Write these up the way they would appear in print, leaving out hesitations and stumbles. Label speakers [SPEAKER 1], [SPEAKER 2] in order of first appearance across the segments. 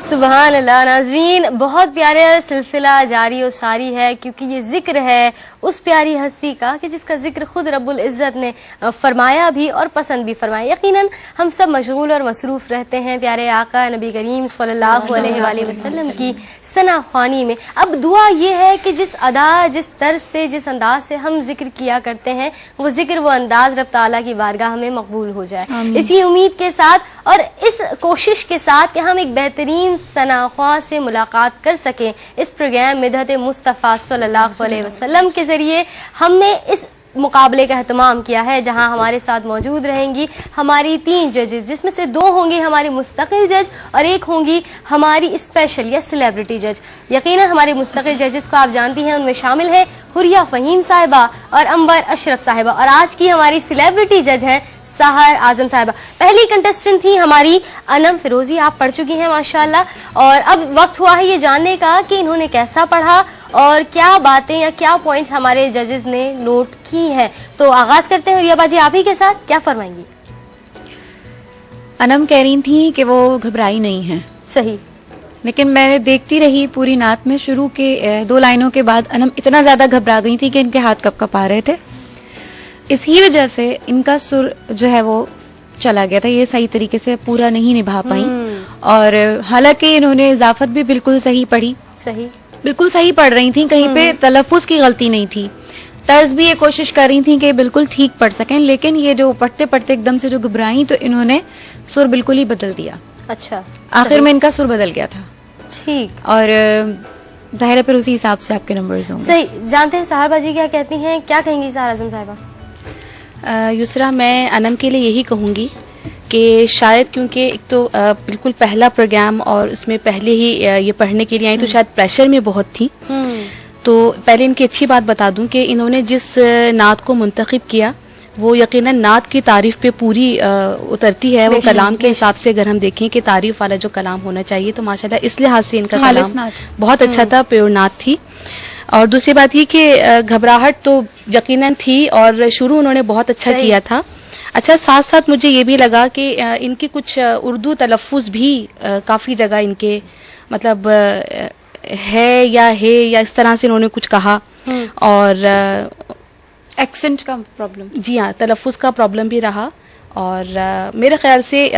[SPEAKER 1] سبحان اللہ. ناظرین, بہت پیارا سلسلہ جاری و ساری ہے کیونکہ یہ ذکر ہے اس پیاری ہستی کا کہ جس کا ذکر خود رب العزت نے فرمایا بھی اور پسند بھی فرمایا. یقیناً ہم سب مشغول اور مصروف رہتے ہیں پیارے آقا نبی کریم صلی اللہ علیہ وآلہ وسلم کی ثنا خوانی میں. اب دعا یہ ہے کہ جس ادا, جس طرز سے, جس انداز سے ہم ذکر کیا کرتے ہیں وہ ذکر, وہ انداز رب تعالیٰ کی بارگاہ میں مقبول ہو جائے. اسی امید کے ساتھ اور اس کوشش کے ساتھ کہ ہم ایک بہترین ثنا خواں سے ملاقات کر سکیں, اس پروگرام مدحت مصطفیٰ صلی اللہ علیہ وسلم کے ذریعے ہم نے اس مقابلے کا اہتمام کیا ہے, جہاں ہمارے ساتھ موجود رہیں گی ہماری 3 ججز, جس میں سے 2 ہوں گی ہماری مستقل جج اور 1 ہوں گی ہماری اسپیشل یا سیلیبریٹی جج. یقیناً ہمارے مستقل ججز کو آپ جانتی ہیں, ان میں شامل ہیں حریہ فہیم صاحبہ اور انبر اشرف صاحبہ, اور آج کی ہماری سیلیبریٹی جج ہیں سحر اعظم صاحبہ. پہلی کنٹسٹنٹ تھی ہماری انم فیروزی, آپ پڑھ چکی ہیں ماشاءاللہ, اور اب وقت ہوا ہے یہ جاننے کا کہ انہوں نے کیسا پڑھا اور کیا باتیں یا کیا پوائنٹس ہمارے ججز نے نوٹ کی ہیں. تو آغاز کرتے ہیں حریہ باجی آپ ہی کے ساتھ, کیا فرمائیں گی؟
[SPEAKER 2] انم کہہ رہی تھیں کہ وہ گھبرائی نہیں ہیں.
[SPEAKER 1] صحیح,
[SPEAKER 2] لیکن میں نے دیکھتی رہی پوری نعت میں, شروع کے 2 لائنوں کے بعد انم اتنا زیادہ گھبرا گئی تھی کہ ان کے ہاتھ کپ کپ آ رہے تھے. اسی وجہ سے ان کا سر جو ہے وہ چلا گیا تھا, یہ صحیح طریقے سے پورا نہیں نبھا پائیں. اور حالانکہ انہوں نے اضافت بھی بالکل صحیح پڑھی,
[SPEAKER 1] صحیح,
[SPEAKER 2] بالکل صحیح پڑھ رہی تھیں, کہیں پہ تلفظ کی غلطی نہیں تھی. طرز بھی یہ کوشش کر رہی تھیں کہ بالکل ٹھیک پڑھ سکیں, لیکن یہ جو پڑھتے پڑھتے ایک دم سے جو گھبرائیں تو انہوں نے سر بالکل ہی بدل دیا.
[SPEAKER 1] اچھا,
[SPEAKER 2] آخر میں ان کا سر بدل گیا تھا.
[SPEAKER 1] ٹھیک,
[SPEAKER 2] اور ظاہر ہے پھر اسی حساب سے آپ کے نمبرز ہوں گے.
[SPEAKER 1] صحیح. جانتے ہیں سحر باجی کیا کہتی ہیں, کیا کہیں گی سحر اعظم صاحبہ؟
[SPEAKER 3] یسرا, میں انم کے لیے یہی کہوں گی کہ شاید کیونکہ ایک تو بالکل پہلا پروگرام اور اس میں پہلے ہی یہ پڑھنے کے لیے آئی تو شاید پریشر میں بہت تھی. تو پہلے ان کی اچھی بات بتا دوں کہ انہوں نے جس نعت کو منتخب کیا وہ یقیناً نعت کی تعریف پہ پوری اترتی ہے. وہ کلام کے حساب سے اگر ہم دیکھیں کہ تعریف والا جو کلام ہونا چاہیے تو ماشاءاللہ اس لحاظ سے ان کا کلام بہت اچھا تھا, پیور نعت تھی. اور دوسری بات یہ کہ گھبراہٹ تو یقیناً تھی اور شروع انہوں نے بہت اچھا کیا تھا. اچھا, ساتھ ساتھ مجھے یہ بھی لگا کہ ان کی کچھ اردو تلفظ بھی کافی جگہ ان کے مطلب ہے یا اس طرح سے انہوں نے کچھ کہا, اور
[SPEAKER 2] ایکسنٹ کا پرابلم,
[SPEAKER 3] جی ہاں, تلفظ کا پرابلم بھی رہا. اور میرے خیال سے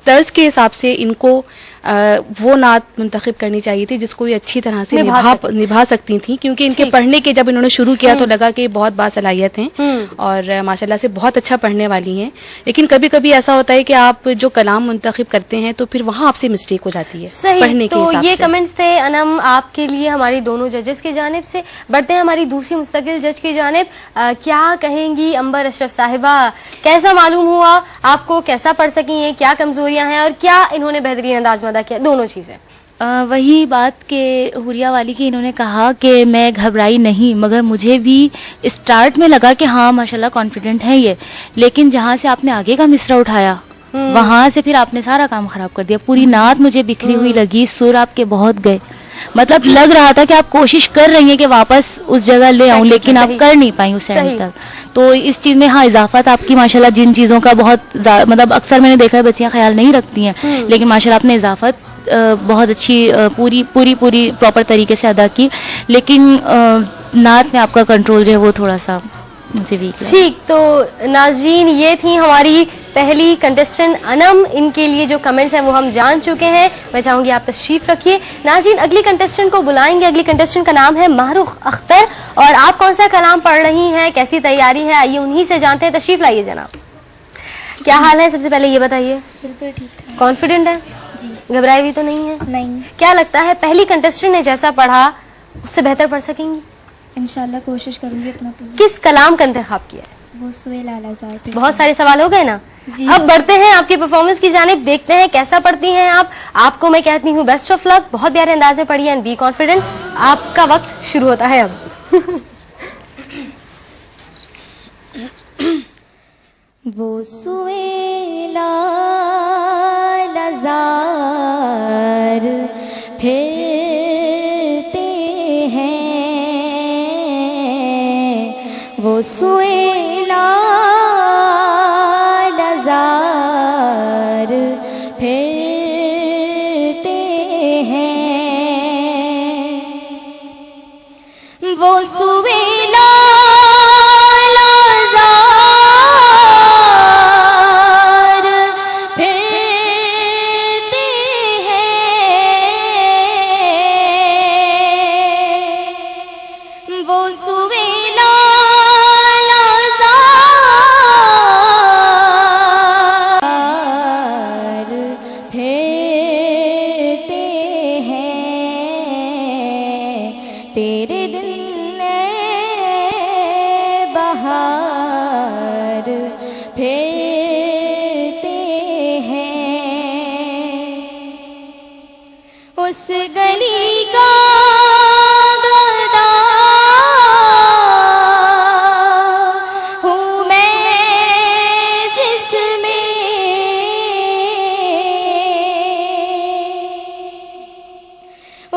[SPEAKER 3] طرز کے حساب سے ان کو وہ نعت منتخب کرنی چاہیے تھی جس کو یہ اچھی طرح سے نبھا سکتی تھیں, کیونکہ ان کے پڑھنے کے جب انہوں نے شروع کیا تو لگا کہ بہت باصلاحیت ہیں اور ماشاءاللہ سے بہت اچھا پڑھنے والی ہیں. لیکن کبھی کبھی ایسا ہوتا ہے کہ آپ جو کلام منتخب کرتے ہیں تو پھر وہاں آپ سے مسٹیک ہو جاتی ہے پڑھنے کے حساب سے.
[SPEAKER 1] تو یہ کمنٹس تھے انم آپ کے لیے ہماری دونوں ججز کی جانب سے. بڑھتے ہیں ہماری دوسری مستقل جج کی جانب, کیا کہیں گی انبر اشرف صاحبہ؟ کیسا معلوم ہوا آپ کو, کیسا پڑھ سکی ہیں, کیا کمزوریاں ہیں اور کیا انہوں نے بہترین انداز میں ادا کیا, دونوں چیزیں؟
[SPEAKER 4] وہی بات کہ حریہ والی کی انہوں نے کہا کہ میں گھبرائی نہیں, مگر مجھے بھی اسٹارٹ میں لگا کہ ہاں ماشاءاللہ کانفیڈنٹ ہے یہ, لیکن جہاں سے آپ نے آگے کا مصرع اٹھایا وہاں سے پھر آپ نے سارا کام خراب کر دیا. پوری نعت مجھے بکھری ہوئی لگی, سر آپ کے بہت گئے, مطلب لگ رہا تھا کہ آپ کوشش کر رہی ہیں کہ واپس اس جگہ لے آؤں, لیکن آپ کر نہیں پائیں اس اینڈ تک. تو اس چیز میں ہاں اضافت آپ کی ماشاءاللہ جن چیزوں کا بہت مطلب اکثر میں نے دیکھا ہے بچیاں خیال نہیں رکھتی ہیں, لیکن ماشاءاللہ آپ نے اضافت بہت اچھی پوری پراپر طریقے سے ادا کی. لیکن نعت میں آپ کا کنٹرول جو ہے وہ تھوڑا سا مجھے ویک لگا.
[SPEAKER 1] ٹھیک, تو ناظرین یہ تھی ہماری پہلی کنٹسٹنٹ انم, ان کے لیے جو کمنٹس ہیں وہ ہم جان چکے ہیں. میں چاہوں گی آپ تشریف رکھیے. ناظرین اگلی کنٹسٹنٹ کو بلائیں گے. اگلی کنٹسٹنٹ کا نام ہے ماہروخ اختر, اور آپ کون سا کلام پڑھ رہی ہیں, کیسی تیاری ہے, آئیے انہی سے جانتے ہیں. تشریف لائیے جناب. کیا حال ہے, سب سے پہلے یہ بتائیے؟
[SPEAKER 5] بالکل ٹھیک.
[SPEAKER 1] کانفیڈنٹ ہے؟
[SPEAKER 5] جی.
[SPEAKER 1] گھبرائی بھی تو نہیں ہے؟
[SPEAKER 5] نہیں.
[SPEAKER 1] کیا لگتا ہے پہلی کنٹسٹنٹ نے جیسا پڑھا اس سے بہتر پڑھ سکیں گی؟
[SPEAKER 5] انشاءاللہ کوشش کروں گی اپنا پورا.
[SPEAKER 1] کس کلام کا انتخاب کیا ہے؟
[SPEAKER 5] وہ سویل اعلیٰ ذات.
[SPEAKER 1] بہت سارے سوال ہو گئے نا.
[SPEAKER 5] جی.
[SPEAKER 1] اب بڑھتے ہیں آپ کی پرفارمنس کی جانب, دیکھتے ہیں کیسا پڑھتی ہیں آپ. آپ کو میں کہتی ہوں بیسٹ آف لک, بہت پیارے انداز میں پڑھیے اینڈ بی کانفیڈنٹ. آپ کا وقت شروع ہوتا ہے اب.
[SPEAKER 5] وہ سویل اعلیٰ ذات پھرتے ہیں, وہ سویل اعلیٰ ذات پھرتے اس گلی کا گدا ہوں میں جس میں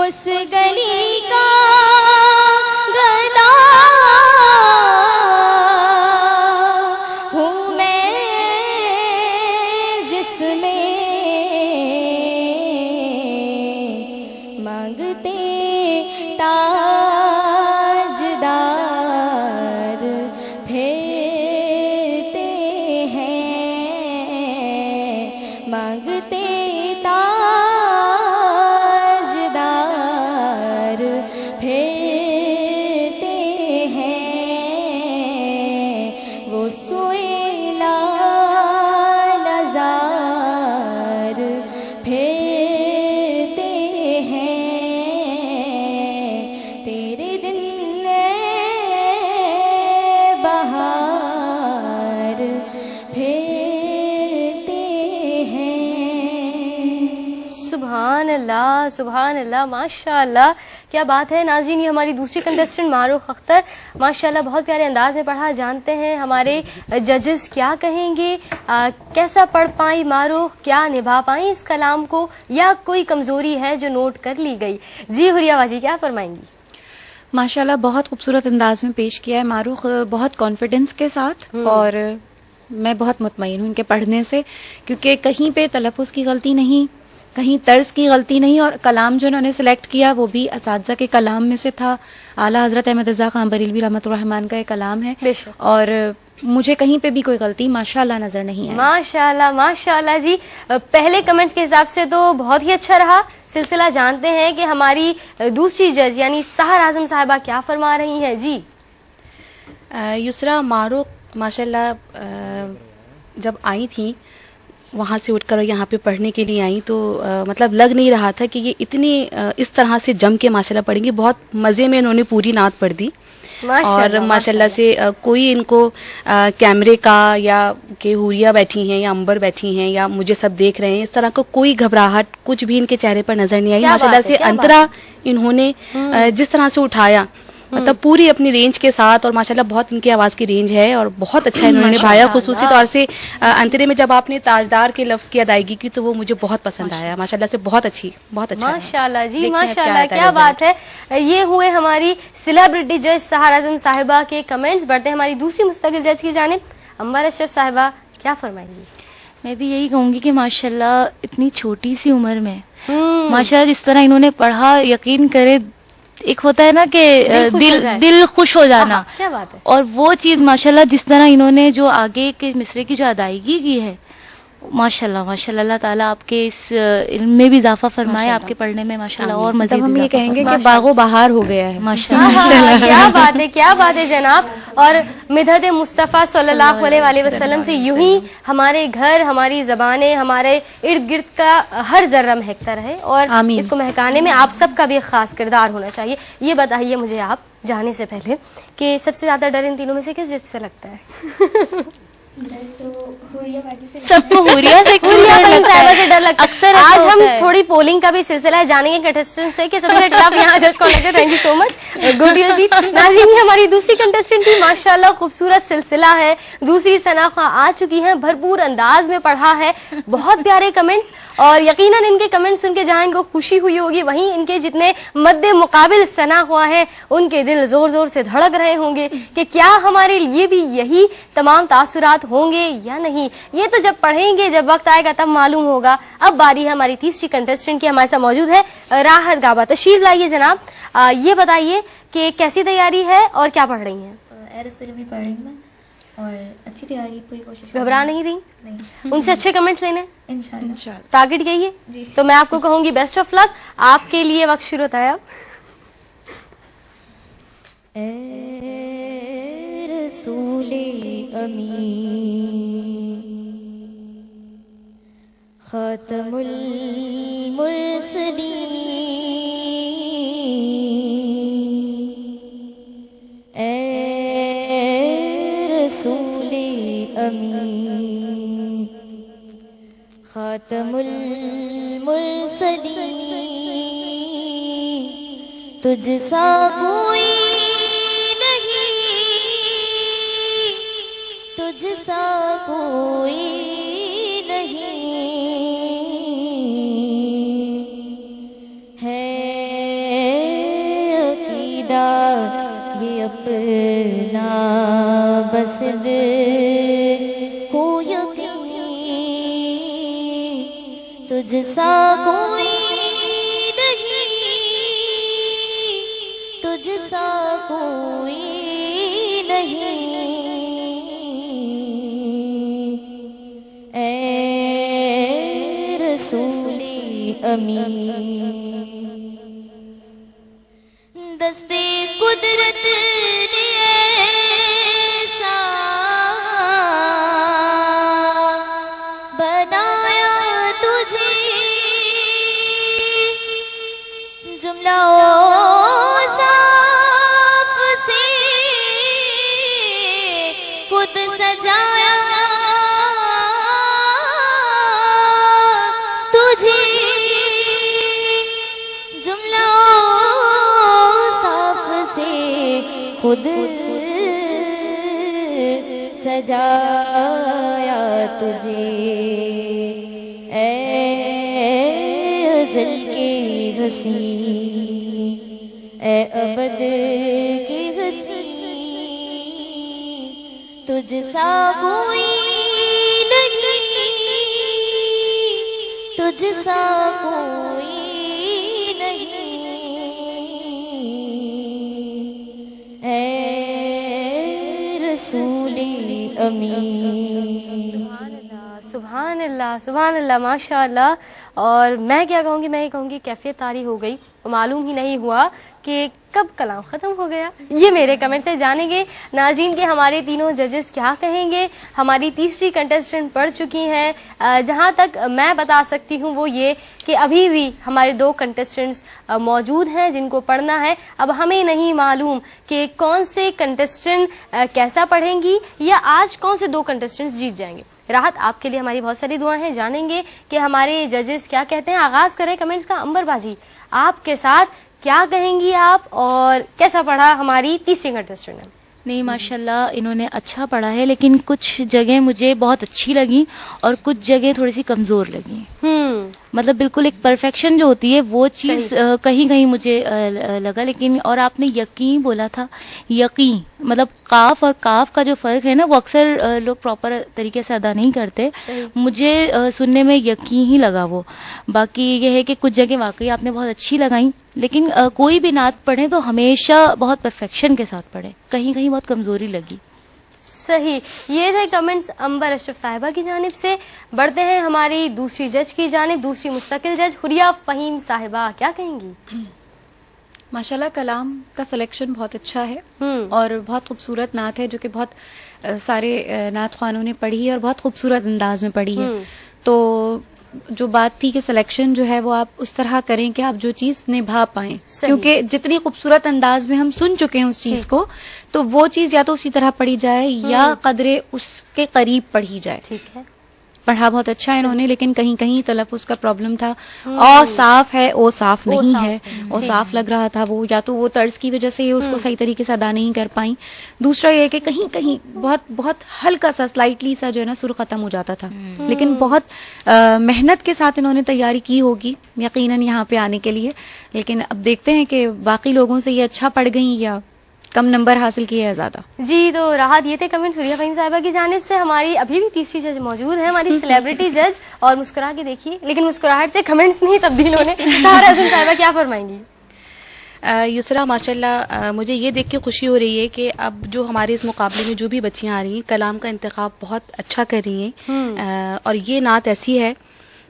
[SPEAKER 5] اس گلی کا گدا ہوں میں جس میں مانگتے تاجدار پھرتے ہیں مانگتے تاجدار پھرتے ہیں وہ سویلا نظار پھرتے تیرے دن بہار پھرتے ہیں.
[SPEAKER 1] سبحان اللہ ماشاء اللہ، کیا بات ہے. ناظرین، یہ ہماری دوسری کنٹسٹنٹ معروف اختر ماشاء اللہ بہت پیارے انداز میں پڑھا. جانتے ہیں ہمارے ججز کیا کہیں گے، کیسا پڑھ پائیں معروف، کیا نبھا پائیں اس کلام کو، یا کوئی کمزوری ہے جو نوٹ کر لی گئی. جی حریہ باجی کیا فرمائیں گی؟
[SPEAKER 2] ماشاءاللہ بہت خوبصورت انداز میں پیش کیا ہے معروف، بہت کانفیڈنس کے ساتھ، اور میں بہت مطمئن ہوں ان کے پڑھنے سے، کیونکہ کہیں پہ تلفظ کی غلطی نہیں، کہیں طرز کی غلطی نہیں، اور کلام جو انہوں نے سلیکٹ کیا وہ بھی اساتذہ کے کلام میں سے تھا. اعلیٰ حضرت احمد رضا خان بریلوی رحمۃ الرحمن کا یہ کلام ہے،
[SPEAKER 1] بے شک.
[SPEAKER 2] اور مجھے کہیں پہ بھی کوئی غلطی ماشاءاللہ نظر نہیں آئی.
[SPEAKER 1] ماشاءاللہ جی. پہلے کمنٹس کے حساب سے تو بہت ہی اچھا رہا سلسلہ. جانتے ہیں کہ ہماری دوسری جج یعنی سحر اعظم صاحبہ کیا فرما رہی ہیں. جی
[SPEAKER 3] یسرا معروف ماشاءاللہ جب آئی تھیں وہاں سے اٹھ کر یہاں پہ پڑھنے کے لیے آئیں تو مطلب لگ نہیں رہا تھا کہ یہ اتنی اس طرح سے جم کے ماشاءاللہ پڑھیں گی. بہت مزے میں انہوں نے پوری نعت پڑھ دی، اور ماشاءاللہ سے کوئی ان کو کیمرے کا یا کہ حوریہ بیٹھی ہیں یا امبر بیٹھی ہیں یا مجھے سب دیکھ رہے ہیں اس طرح کا کوئی گھبراہٹ کچھ بھی ان کے چہرے پر نظر نہیں آئی. ماشاءاللہ سے انترا انہوں نے جس طرح سے اٹھایا مطلب پوری اپنی رینج کے ساتھ، اور ماشاءاللہ بہت ان کی آواز کی رینج ہے اور بہت اچھا انہوں نے نبھایا. خصوصی طور سے انترے میں جب آپ نے تاجدار کے لفظ کی ادائیگی کی تو وہ مجھے بہت پسند آیا. ماشاءاللہ سے بہت اچھی، بہت اچھا.
[SPEAKER 1] ماشاءاللہ جی ماشاءاللہ، کیا بات ہے. یہ ہوئے ہماری سیلیبریٹی جج سحر اعظم صاحبہ کے کمنٹس. بڑھتے ہیں ہماری دوسری مستقل جج کی جانب. عمار اشرف صاحبہ کیا فرمائیں گی؟
[SPEAKER 4] میں بھی یہی کہوں گی کہ ماشاءاللہ اتنی چھوٹی سی عمر میں ماشاءاللہ جس طرح انہوں نے پڑھا، یقین کرے ایک ہوتا ہے نا کہ دل خوش ہو جانا،
[SPEAKER 1] کیا بات ہے.
[SPEAKER 4] اور وہ چیز ماشاءاللہ جس طرح انہوں نے جو آگے کے مصرے کی جو ادائیگی کی ہے، ماشاءاللہ ماشاءاللہ اللہ تعالیٰ آپ کے اس علم میں بھی اضافہ فرمائے، آپ کے پڑھنے میں ماشاءاللہ اور مزید
[SPEAKER 2] ہم یہ کہیں گے کہ باغ و بہار ہو گیا ہے.
[SPEAKER 4] ماشاءاللہ.
[SPEAKER 1] کیا بات ہے، کیا بات ہے جناب. اور مدحت مصطفیٰ صلی اللہ علیہ وسلم سے یوں ہی ہمارے گھر، ہماری زبانیں، ہمارے ارد گرد کا ہر ذرہ مہکتا رہے، اور اس کو مہکانے میں آپ سب کا بھی ایک خاص کردار ہونا چاہیے. یہ بتائیے مجھے آپ جانے سے پہلے کہ سب سے زیادہ ڈر ان تینوں میں سے کس جج سے لگتا ہے؟
[SPEAKER 4] سب کو حوریہ سے
[SPEAKER 1] ڈر لگتا ہے. آج ہم تھوڑی پولنگ کا بھی سلسلہ ہے، جانیں گے کنٹسٹنٹ سے کہ سب سے ٹف یہاں جج کون لگتا ہے. Thank you so much, good یو سیٹ. ناظرین یہ ہماری دوسری کنٹسٹنٹ کی ماشاءاللہ خوبصورت سلسلہ ہے. دوسری ثنا خواں آ چکی ہیں، بھرپور انداز میں پڑھا ہے، بہت پیارے کمنٹس، اور یقیناً ان کے کمنٹس سن کے جہاں ان کو خوشی ہوئی ہوگی وہیں ان کے جتنے مد مقابل ثنا خواں ہیں ان کے دل زور زور سے دھڑک رہے ہوں گے کہ کیا ہمارے لیے بھی یہی تمام تاثرات ہوں گے یا نہیں. یہ تو جب پڑھیں گے، جب وقت آئے گا تب معلوم ہوگا. اب باری ہے ہماری تیسری کنٹسٹنٹ کی. ہمارے ساتھ موجود ہے راحت گابا. تشریف لائیے جناب. یہ بتائیے کہ کیسی تیاری ہے اور کیا پڑھ رہی ہیں؟
[SPEAKER 5] رسول بھی پڑھ رہی ہوں میں، اور اچھی تیاری پوری کوشش.
[SPEAKER 1] گھبرا نہیں رہی؟ ان سے اچھے کمنٹس لینے
[SPEAKER 5] انشاءاللہ.
[SPEAKER 1] ٹارگٹ یہی ہے جی. تو میں آپ کو کہوں گی بیسٹ آف لک. آپ کے لیے وقت شروع ہوتا ہے اب.
[SPEAKER 5] رسول امین خاتم المرسلین، اے رسول امین خاتم المرسلین، تجھ سا کوئی نہیں، تجھ سا کوئی نہیں ہے عقیدہ یہ اپنا بس دل کو یقین، تجھ سا کوئی نہیں، تجھ سا کوئی نہیں اے رسول امین، دستے قدرت نے ایسا بنایا تجھے، جملہ صاف سے خود سجایا تجھے، جملہ صاف سے خود سجایا تجھے، اے ازل کے حسین، اے ابد کے حسین، تجھ سا کوئی نہیں، تجھ سا کوئی نہیں اے رسول امین۔
[SPEAKER 1] سبحان اللہ سبحان اللہ ماشاء اللہ۔ اور میں کیا کہوں گی، میں یہ کہوں گی کیفیت طاری ہو گئی، معلوم ہی نہیں ہوا کہ کب کلام ختم ہو گیا۔ یہ میرے کمنٹ سے جانیں گے ناظرین کہ ہمارے تینوں ججز کیا کہیں گے۔ ہماری تیسری کنٹسٹنٹ پڑھ چکی ہیں، جہاں تک میں بتا سکتی ہوں وہ یہ کہ ابھی بھی ہمارے 2 کنٹسٹنٹس موجود ہیں جن کو پڑھنا ہے۔ اب ہمیں نہیں معلوم کہ کون سے کنٹسٹنٹ کیسا پڑھیں گی یا آج کون سے 2 کنٹسٹنٹس جیت جائیں گے۔ راحت آپ کے لیے ہماری بہت ساری دعائیں ہیں، جانیں گے کہ ہمارے ججز کیا کہتے ہیں۔ آغاز کریں کمنٹس کا، انبر باجی آپ کے ساتھ کیا کہیں گی آپ اور کیسا پڑھا ہماری تیسری کنٹسٹنٹ نے؟
[SPEAKER 4] نہیں ماشاءاللہ انہوں نے اچھا پڑھا ہے، لیکن کچھ جگہ مجھے بہت اچھی لگی اور کچھ جگہ تھوڑی سی کمزور لگی۔ مطلب بالکل ایک پرفیکشن جو ہوتی ہے وہ چیز کہیں کہیں مجھے لگا، لیکن اور آپ نے یقین بولا تھا، یقین مطلب قاف اور کاف کا جو فرق ہے نا وہ اکثر لوگ پراپر طریقے سے ادا نہیں کرتے، مجھے سننے میں یقین ہی لگا وہ۔ باقی یہ ہے کہ کچھ جگہ واقعی آپ نے بہت اچھی لگائیں، لیکن کوئی بھی نعت پڑھیں تو ہمیشہ بہت پرفیکشن کے ساتھ پڑھیں، کہیں کہیں بہت کمزوری لگی۔
[SPEAKER 1] صحیح، یہ تھے کمنٹس انبر اشرف صاحبہ کی جانب سے۔ بڑھتے ہیں ہماری دوسری جج کی جانب، دوسری مستقل جج حریہ فہیم صاحبہ، کیا کہیں گی؟
[SPEAKER 2] ماشاءاللہ کلام کا سلیکشن بہت اچھا ہے اور بہت خوبصورت نعت ہے جو کہ بہت سارے نعت خوانوں نے پڑھی ہے اور بہت خوبصورت انداز میں پڑھی ہے۔ تو جو بات تھی کہ سلیکشن جو ہے وہ آپ اس طرح کریں کہ آپ جو چیز نبھا پائیں، کیونکہ جتنی خوبصورت انداز میں ہم سن چکے ہیں اس چیز کو تو وہ چیز یا تو اسی طرح پڑھی جائے یا قدرے اس کے قریب پڑھی جائے۔
[SPEAKER 1] ٹھیک ہے،
[SPEAKER 2] پڑھا بہت اچھا ہے انہوں نے، لیکن کہیں کہیں تلفظ کا پرابلم تھا۔ او صاف ہے، او صاف نہیں ہے، او صاف لگ رہا تھا وہ، یا تو وہ طرز کی وجہ سے یہ اس کو صحیح طریقے سے ادا نہیں کر پائیں۔ دوسرا یہ کہ کہیں کہیں بہت بہت ہلکا سا سلائٹلی سا جو ہے نا سر ختم ہو جاتا تھا، لیکن بہت محنت کے ساتھ انہوں نے تیاری کی ہوگی یقیناً یہاں پہ آنے کے لیے، لیکن اب دیکھتے ہیں کہ باقی لوگوں سے یہ اچھا پڑھ گئیں یا کم نمبر حاصل کیے ہیں زیادہ۔
[SPEAKER 1] جی تو راحت یہ تھے کمنٹ حریہ فہیم صاحبہ کی جانب سے۔ ہماری ابھی بھی تیسری جج موجود ہے، ہماری سیلیبریٹی جج، اور مسکرا کے دیکھیے، لیکن مسکراہٹ سے کمنٹس نہیں تبدیل ہونے۔ سہارا اعظم صاحبہ کیا فرمائیں گی؟
[SPEAKER 3] یسرا ماشاءاللہ مجھے یہ دیکھ کے خوشی ہو رہی ہے کہ اب جو ہمارے اس مقابلے میں جو بھی بچیاں آ رہی ہیں کلام کا انتخاب بہت اچھا کر رہی ہیں، اور یہ نعت ایسی ہے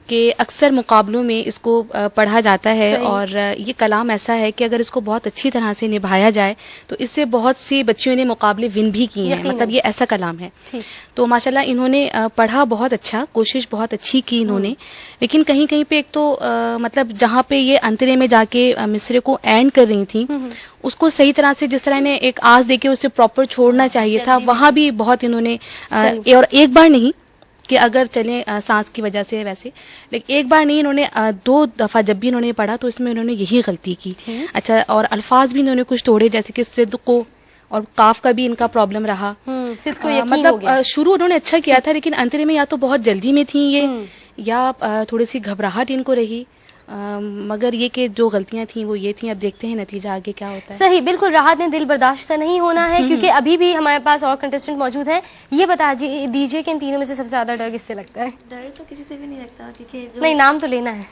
[SPEAKER 3] کہ اکثر مقابلوں میں اس کو پڑھا جاتا ہے، اور یہ کلام ایسا ہے کہ اگر اس کو بہت اچھی طرح سے نبھایا جائے تو اس سے بہت سی بچیوں نے مقابلے ون بھی کیے ہیں، مطلب یہ ایسا کلام ہے۔ تو ماشاءاللہ انہوں نے پڑھا بہت اچھا، کوشش بہت اچھی کی انہوں نے، لیکن کہیں کہیں پہ ایک تو مطلب جہاں پہ یہ انترے میں جا کے مصرے کو اینڈ کر رہی تھیں اس کو صحیح طرح سے، جس طرح انہیں ایک آس دے کے اسے پراپر چھوڑنا چاہیے تھا، وہاں بھی بہت انہوں نے، اور ایک بار نہیں کہ اگر چلیں سانس کی وجہ سے ویسے، لیکن ایک بار نہیں، انہوں نے 2 دفعہ جب بھی انہوں نے پڑھا تو اس میں انہوں نے یہی غلطی کی. اچھا، اور الفاظ بھی انہوں نے کچھ توڑے، جیسے کہ صدق اور کاف کا بھی ان کا پرابلم رہا. مطلب شروع انہوں نے اچھا کیا تھا، لیکن انترے میں یا تو بہت جلدی میں تھیں یہ، یا تھوڑی سی گھبراہٹ ان کو رہی. مگر یہ کہ جو غلطیاں تھیں وہ یہ تھیں. اب دیکھتے ہیں نتیجہ آگے کیا ہوتا ہے.
[SPEAKER 1] صحیح، بالکل راحت نے دل برداشتہ نہیں ہونا ہے، کیونکہ ابھی بھی ہمارے پاس اور کنٹestant موجود ہیں. یہ بتا دیجیے کہ ان تینوں میں سے سب سے زیادہ ڈر کس سے لگتا ہے؟
[SPEAKER 5] ڈر تو کسی سے بھی نہیں لگتا، کیونکہ
[SPEAKER 1] نہیں، نام تو لینا ہے.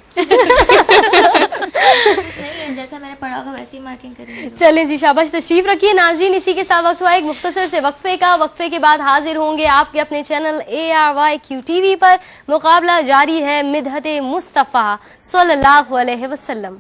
[SPEAKER 5] جیسا میں نے پڑھا ہوگا ویسے ہی مارکنگ کریں گے.
[SPEAKER 1] چلیں جی، شاباش، تشریف رکھیے. ناظرین، اسی کے ساتھ وقت ہوا ایک مختصر سے وقفے کا. وقفے کے بعد حاضر ہوں گے آپ کے اپنے چینل ARYQ TV پر. مقابلہ جاری ہے مدحت مصطفیٰ صلی اللہ علیہ وسلم.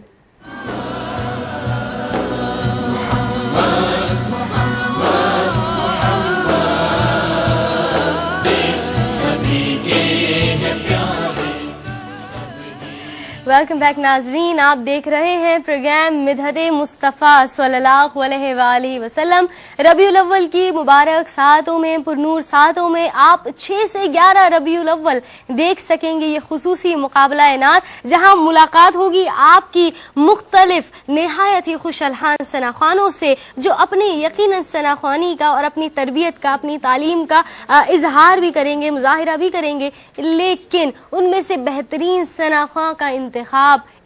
[SPEAKER 1] ویلکم بیک ناظرین، آپ دیکھ رہے ہیں پروگرام مدحت مصطفیٰ صلی اللہ علیہ وآلہ وسلم. ربیع الاول کی مبارک ساعتوں میں، پرنور ساعتوں میں آپ 6 سے 11 ربیع الاول دیکھ سکیں گے یہ خصوصی مقابلہ نعت، جہاں ملاقات ہوگی آپ کی مختلف نہایت ہی خوش الحان ثناخوانوں سے، جو اپنی یقیناً ثناخوانی کا اور اپنی تربیت کا، اپنی تعلیم کا اظہار بھی کریں گے، مظاہرہ بھی کریں گے، لیکن ان میں سے بہترین ثناخواں کا انتخاب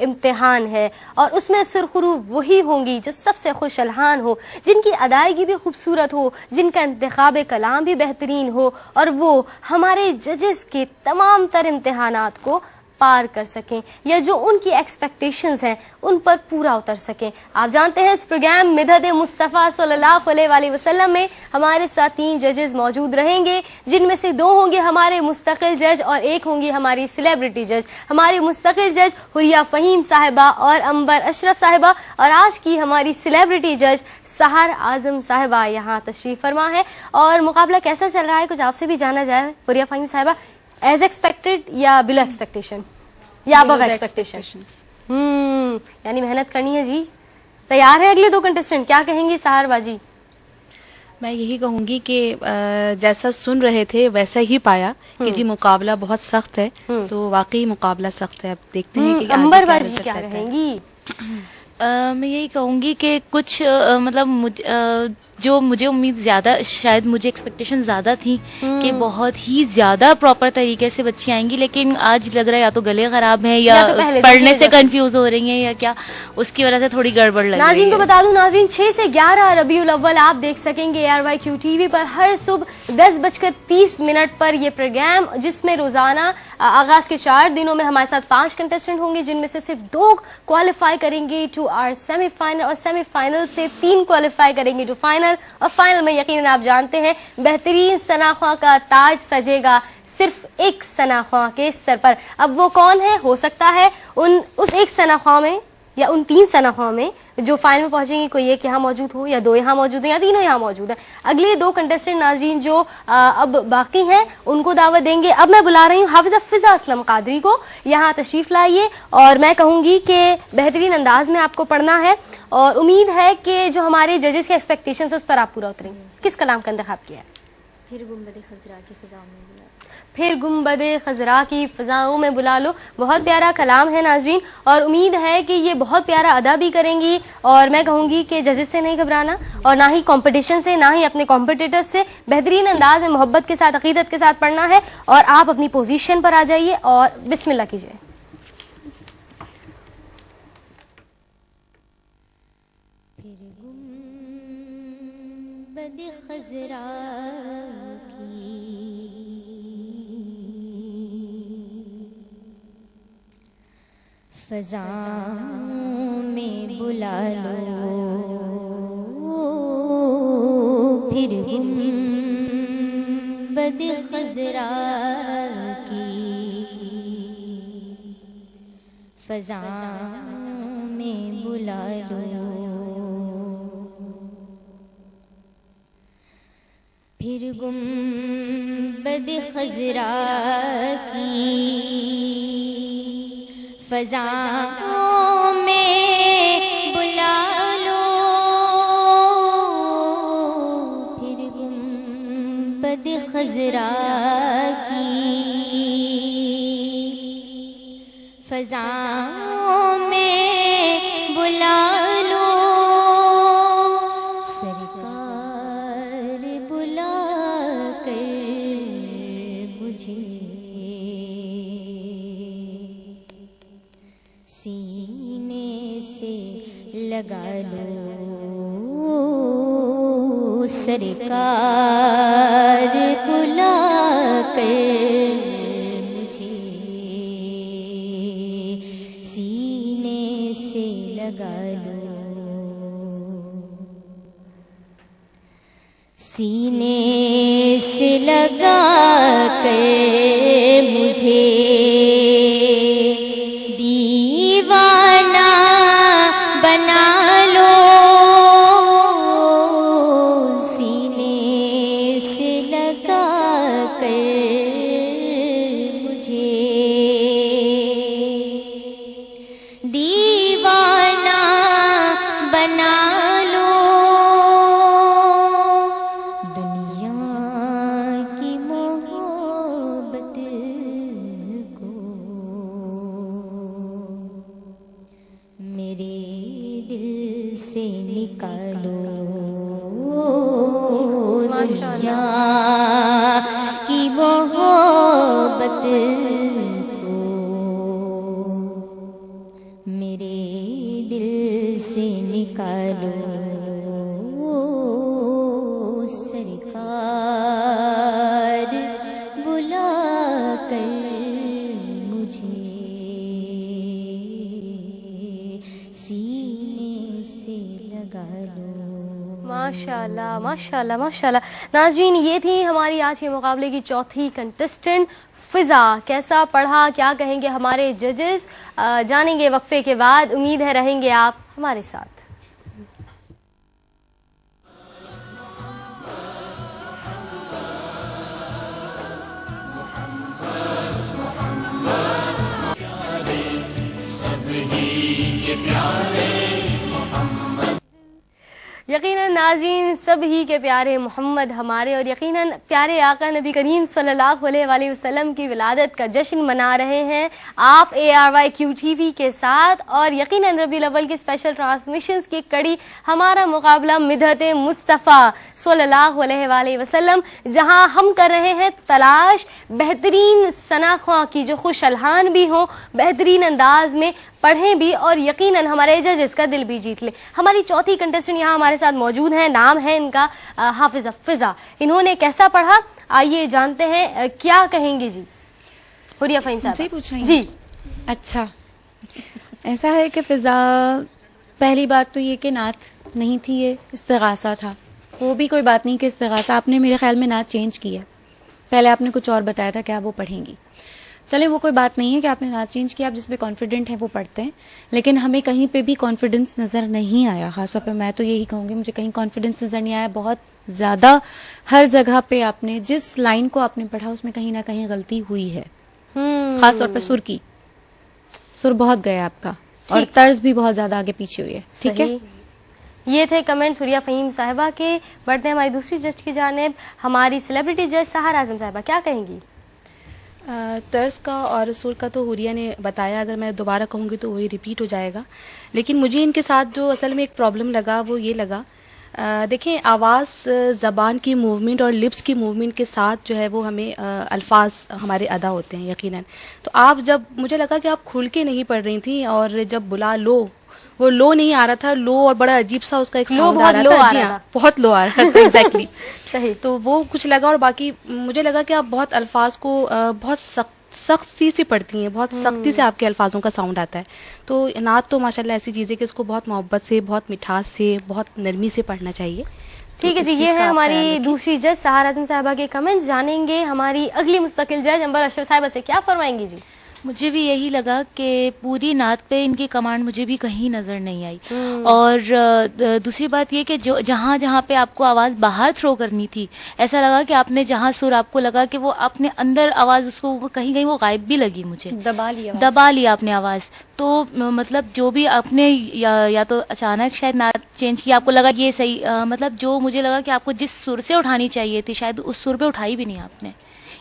[SPEAKER 1] امتحان ہے، اور اس میں سرخرو وہی ہوں گی جو سب سے خوش الحان ہو، جن کی ادائیگی بھی خوبصورت ہو، جن کا انتخاب کلام بھی بہترین ہو، اور وہ ہمارے ججز کے تمام تر امتحانات کو پار کر سکیں، یا جو ان کی ایکسپیکٹیشنز ہیں ان پر پورا اتر سکیں. آپ جانتے ہیں اس پروگرام مدحت مصطفیٰ صلی اللہ علیہ وآلہ وسلم میں ہمارے ساتھ 3 ججز موجود رہیں گے، جن میں سے 2 ہوں گے ہمارے مستقل جج اور 1 ہوں گی ہماری سیلیبریٹی جج. ہماری مستقل جج حریہ فہیم صاحبہ اور عنبر اشرف صاحبہ، اور آج کی ہماری سیلیبریٹی جج سحر اعظم صاحبہ یہاں تشریف فرما ہے. اور مقابلہ کیسا چل رہا ہے کچھ آپ سے بھی جانا جائے. حریہ فہیم صاحبہ، ایز ایکسپیکٹڈ یا بلو ایکسپیکٹیشن یا ابو ایکسپیکٹیشن؟ یعنی محنت کرنی ہے جی. تیار ہے اگلے 2 کنٹسٹنٹ؟ کیا کہیں گی سحر باجی؟
[SPEAKER 3] میں یہی کہوں گی کہ جیسا سن رہے تھے ویسا ہی پایا کہ جی مقابلہ بہت سخت ہے، تو واقعی مقابلہ سخت ہے. اب دیکھتے ہیں کہ
[SPEAKER 1] عنبر باجی کیا کہیں گی؟
[SPEAKER 4] میں یہی کہوں گی کہ کچھ مطلب جو مجھے امید زیادہ، شاید مجھے ایکسپیکٹیشن زیادہ تھی کہ بہت ہی زیادہ پراپر طریقے سے بچی آئیں گی، لیکن آج لگ رہا ہے یا تو گلے خراب ہیں یا پڑھنے سے کنفیوز ہو رہی ہیں یا کیا، اس کی وجہ سے تھوڑی گڑبڑ لگ رہی ہے.
[SPEAKER 1] ناظرین کو بتا دوں، ناظرین 6 سے 11 ربیع الاول آپ دیکھ سکیں گے ARYQ TV پر ہر صبح 10:30 پر یہ پروگرام، جس میں روزانہ آغاز کے 4 دنوں میں ہمارے ساتھ 5 کنٹسٹنٹ ہوں گے، جن میں سے صرف 2 کوالیفائی کریں گے ٹو آر سیمی فائنل، اور سیمی فائنل سے 3 کوالیفائی کریں گے ٹو فائنل. اور فائنل میں یقیناً آپ جانتے ہیں بہترین ثناخواں کا تاج سجے گا صرف ایک ثناخواں کے سر پر. اب وہ کون ہے؟ ہو سکتا ہے اس ایک ثناخواں میں یا ان 3 ثناخواں میں جو فائنل میں پہنچیں گی، کوئی ایک یہاں موجود ہو یا 2 یہاں موجود ہیں یا تینوں یہاں موجود ہیں. اگلے 2 کنٹسٹنٹ ناظرین جو اب باقی ہیں ان کو دعوت دیں گے. اب میں بلا رہی ہوں حافظہ فضا اسلم قادری کو، یہاں تشریف لائیے، اور میں کہوں گی کہ بہترین انداز میں آپ کو پڑھنا ہے، اور امید ہے کہ جو ہمارے ججز کے ایکسپیکٹیشنز ہیں اس پر آپ پورا اتریں گے. کس کلام کا انتخاب کیا ہے؟
[SPEAKER 5] پھر گنبد خضرا کی فضاؤں میں بلا.
[SPEAKER 1] پھر گنبد خضرا کی فضاؤں میں بلا لو. بہت پیارا کلام ہے ناظرین، اور امید ہے کہ یہ بہت پیارا ادا بھی کریں گی. اور میں کہوں گی کہ ججز سے نہیں گھبرانا، اور نہ ہی کمپٹیشن سے، نہ ہی اپنے کمپٹیٹر سے. بہترین انداز میں محبت کے ساتھ، عقیدت کے ساتھ پڑھنا ہے، اور آپ اپنی پوزیشن پر آ جائیے اور بسم اللہ کیجیے.
[SPEAKER 5] گنبد خضرا فضاؤں میں بلا لو، پھر گنبد خضرا کی فضاؤں میں بلا لو، پھر گنبد خضرا کی فضاؤں میں بلا لو، پھر گنبد خضرا کی
[SPEAKER 6] فضاؤں میں بلا لو سرکار بلا کر مجھے سینے سے لگا لو سرکار بلا کر مجھے سینے سے لگا لو سینے سے لگا کر مجھے دیوانہ بنا لو سینے سے لگا کر مجھے دیوانہ بنا لو دنیا کی محبت کو میرے دل سے نکالو دنیا کی محبت کو میرے دل سے نکالو سرکار بلا کر مجھے سینے سے لگا لو
[SPEAKER 1] ماشاءاللہ ماشاءاللہ ماشاءاللہ. ناظرین یہ تھی ہماری آج کے مقابلے کی چوتھی کنٹسٹنٹ فضا. کیسا پڑھا کیا کہیں گے ہمارے ججز جانیں گے وقفے کے بعد. امید ہے رہیں گے آپ ہمارے ساتھ. یقیناً ناظرین سب ہی کے پیارے محمد ہمارے اور یقیناً پیارے آقا نبی کریم صلی اللہ علیہ وآلہ وسلم کی ولادت کا جشن منا رہے ہیں آپ ARYQTV کے ساتھ. اور یقیناً ربیع الاول کی اسپیشل ٹرانسمیشنز کی کڑی ہمارا مقابلہ مدحت مصطفیٰ صلی اللہ علیہ وآلہ وسلم، جہاں ہم کر رہے ہیں تلاش بہترین ثناخواں کی جو خوش الحان بھی ہوں، بہترین انداز میں پڑھیں بھی اور یقیناً ہمارے ججز کا دل بھی جیت لے. ہماری چوتھی کنٹسٹنٹ یہاں ہمارے ساتھ موجود ہیں. نام ہے ان کا حافظہ فضا. انہوں نے کیسا پڑھا آئیے جانتے ہیں. کیا کہیں گے جی حوریہ فہیم صاحب؟
[SPEAKER 2] مجھے پوچھ رہی ہیں؟
[SPEAKER 1] جی
[SPEAKER 2] اچھا ایسا ہے کہ فضا، پہلی بات تو یہ کہ نعت نہیں تھی، یہ استغاثہ تھا. وہ بھی کوئی بات نہیں کہ استغاثہ، آپ نے میرے خیال میں نعت چینج کی ہے. پہلے آپ نے کچھ اور بتایا تھا کہ آپ وہ پڑھیں گی. چلیں وہ کوئی بات نہیں ہے کہ آپ نے نعت چینج کیا، آپ جس پہ کانفیڈنٹ ہیں وہ پڑھتے ہیں، لیکن ہمیں کہیں پہ بھی کانفیڈنس نظر نہیں آیا. خاص طور پہ میں تو یہی کہوں گی مجھے کہیں کانفیڈنس نظر نہیں آیا. بہت زیادہ ہر جگہ پہ آپ نے جس لائن کو آپ نے پڑھا اس میں کہیں نہ کہیں غلطی ہوئی ہے. خاص طور پہ سر کی، سر بہت گیا آپ کا اور طرز بھی بہت زیادہ آگے پیچھے ہوئی ہے. ٹھیک ہے،
[SPEAKER 1] یہ تھے کمنٹس حوریہ فہیم صاحبہ کے. بڑھتے ہیں ہماری دوسری جج کی جانب، ہماری سیلیبریٹی جج سحر اعظم صاحبہ. کیا کہیں گی؟
[SPEAKER 3] طرز کا اور سر کا تو حوریہ نے بتایا، اگر میں دوبارہ کہوں گی تو وہی ریپیٹ ہو جائے گا. لیکن مجھے ان کے ساتھ جو اصل میں ایک پرابلم لگا وہ یہ لگا، دیکھیں آواز، زبان کی موومنٹ اور لپس کی موومنٹ کے ساتھ جو ہے وہ ہمیں الفاظ ہمارے ادا ہوتے ہیں یقیناً. تو آپ جب مجھے لگا کہ آپ کھل کے نہیں پڑھ رہی تھیں، اور جب بلا لو وہ لو نہیں آ رہا تھا، لو اور بڑا عجیب سا اس کا ایک ساؤنڈ آ رہا تھا. جی ہاں بہت لو آ رہا تھا ایگزیکٹلی.
[SPEAKER 1] صحیح.
[SPEAKER 3] تو وہ کچھ لگا. اور باقی مجھے لگا کہ آپ بہت الفاظ کو بہت سختی سے پڑھتی ہیں، بہت سختی سے آپ کے الفاظوں کا ساؤنڈ آتا ہے. تو نعت تو ماشاءاللہ ایسی چیز ہے کہ اس کو بہت محبت سے، بہت مٹھاس سے، بہت نرمی سے پڑھنا چاہیے.
[SPEAKER 1] ٹھیک ہے جی. یہ ہے ہماری دوسری جج سحر اعظم صاحبہ کے کمنٹس. جانیں گے ہماری اگلی مستقل جج انبر اشرف صاحبہ سے کیا فرمائیں گی جی.
[SPEAKER 4] مجھے بھی یہی لگا کہ پوری نعت پہ ان کی کمانڈ مجھے بھی کہیں نظر نہیں آئی. اور دوسری بات یہ کہ جہاں جہاں پہ آپ کو آواز باہر تھرو کرنی تھی، ایسا لگا کہ آپ نے جہاں سر آپ کو لگا کہ وہ اپنے اندر آواز اس کو کہیں کہیں وہ غائب بھی لگی، مجھے دبا لیا آپ نے آواز. تو مطلب جو بھی آپ نے یا تو اچانک شاید نعت چینج کی، آپ کو لگا یہ صحیح، مطلب جو مجھے لگا کہ آپ کو جس سر سے اٹھانی چاہیے تھی شاید اس سر پہ اٹھائی بھی نہیں آپ نے.